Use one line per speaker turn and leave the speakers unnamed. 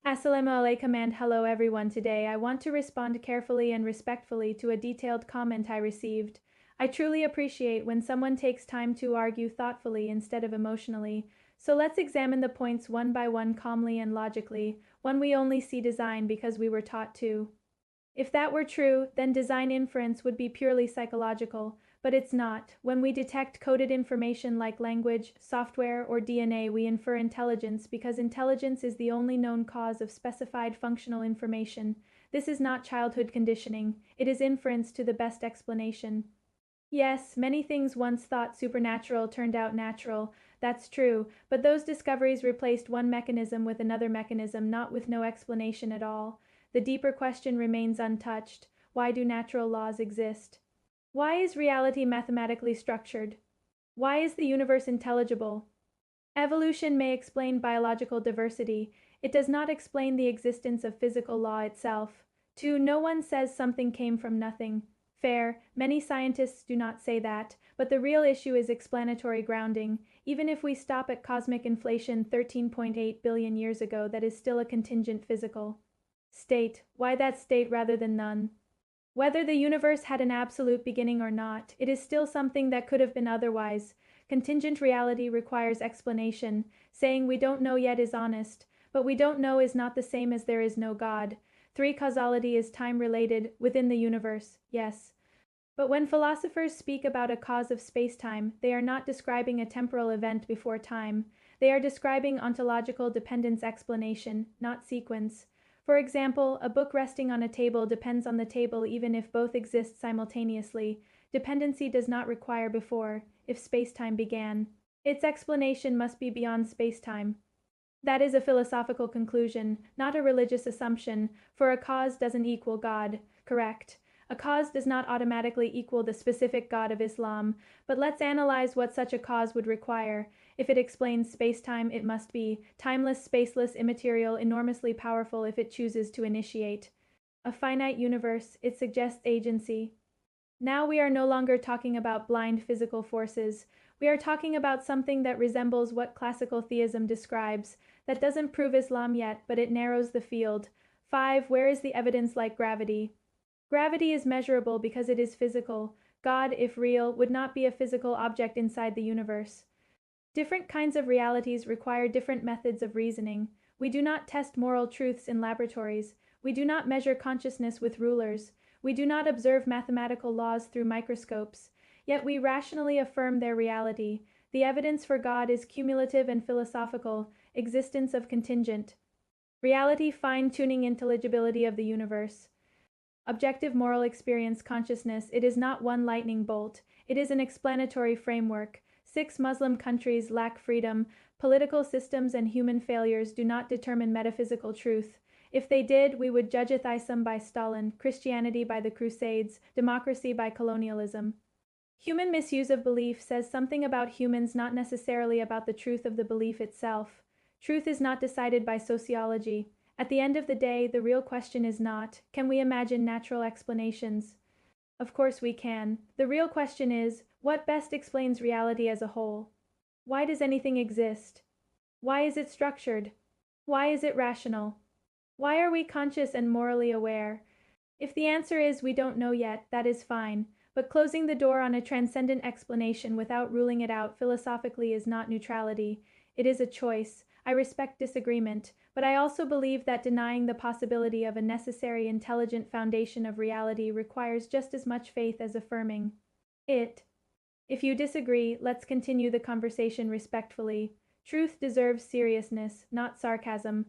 Assalamu alaikum and hello everyone. Today I want to respond carefully and respectfully to a detailed comment I received. I truly appreciate when someone takes time to argue thoughtfully instead of emotionally. So let's examine the points one by one calmly and logically, when we only see design because we were taught to. If that were true, then design inference would be purely psychological, but it's not. When we detect coded information like language, software, or DNA, we infer intelligence because intelligence is the only known cause of specified functional information. This is not childhood conditioning, it is inference to the best explanation. Yes, many things once thought supernatural turned out natural, that's true, but those discoveries replaced one mechanism with another mechanism, not with no explanation at all. The deeper question remains untouched. Why do natural laws exist? Why is reality mathematically structured? Why is the universe intelligible? Evolution may explain biological diversity. It does not explain the existence of physical law itself. 2. No one says something came from nothing. Fair, many scientists do not say that, but the real issue is explanatory grounding. Even if we stop at cosmic inflation 13.8 billion years ago, that is still a contingent physical state. Why that state rather than none? Whether the universe had an absolute beginning or not, it is still something that could have been otherwise. Contingent reality requires explanation. Saying we don't know yet is honest, but we don't know is not the same as there is no God. 3. Causality is time-related, within the universe, yes. But when philosophers speak about a cause of space-time, they are not describing a temporal event before time. They are describing ontological dependence explanation, not sequence. For example, a book resting on a table depends on the table even if both exist simultaneously. Dependency does not require before, if space-time began. Its explanation must be beyond space-time. That is a philosophical conclusion, not a religious assumption, for a cause doesn't equal God, correct? A cause does not automatically equal the specific God of Islam, but let's analyze what such a cause would require. If it explains space-time, it must be timeless, spaceless, immaterial, enormously powerful if it chooses to initiate. A finite universe, it suggests agency. Now we are no longer talking about blind physical forces. We are talking about something that resembles what classical theism describes. That doesn't prove Islam yet, but it narrows the field. 5. Where is the evidence like gravity? Gravity is measurable because it is physical. God, if real, would not be a physical object inside the universe. Different kinds of realities require different methods of reasoning. We do not test moral truths in laboratories. We do not measure consciousness with rulers. We do not observe mathematical laws through microscopes. Yet we rationally affirm their reality. The evidence for God is cumulative and philosophical, existence of contingent. Reality, fine-tuning intelligibility of the universe. Objective moral experience consciousness, it is not one lightning bolt, it is an explanatory framework. 6. Muslim countries lack freedom. Political systems and human failures do not determine metaphysical truth. If they did, we would judge atheism by Stalin, Christianity by the Crusades, democracy by colonialism. Human misuse of belief says something about humans, not necessarily about the truth of the belief itself. Truth is not decided by sociology. At the end of the day, the real question is not, can we imagine natural explanations? Of course we can. The real question is, what best explains reality as a whole? Why does anything exist? Why is it structured? Why is it rational? Why are we conscious and morally aware? If the answer is we don't know yet, that is fine, but closing the door on a transcendent explanation without ruling it out philosophically is not neutrality. It is a choice. I respect disagreement, but I also believe that denying the possibility of a necessary intelligent foundation of reality requires just as much faith as affirming it. If you disagree, let's continue the conversation respectfully. Truth deserves seriousness, not sarcasm.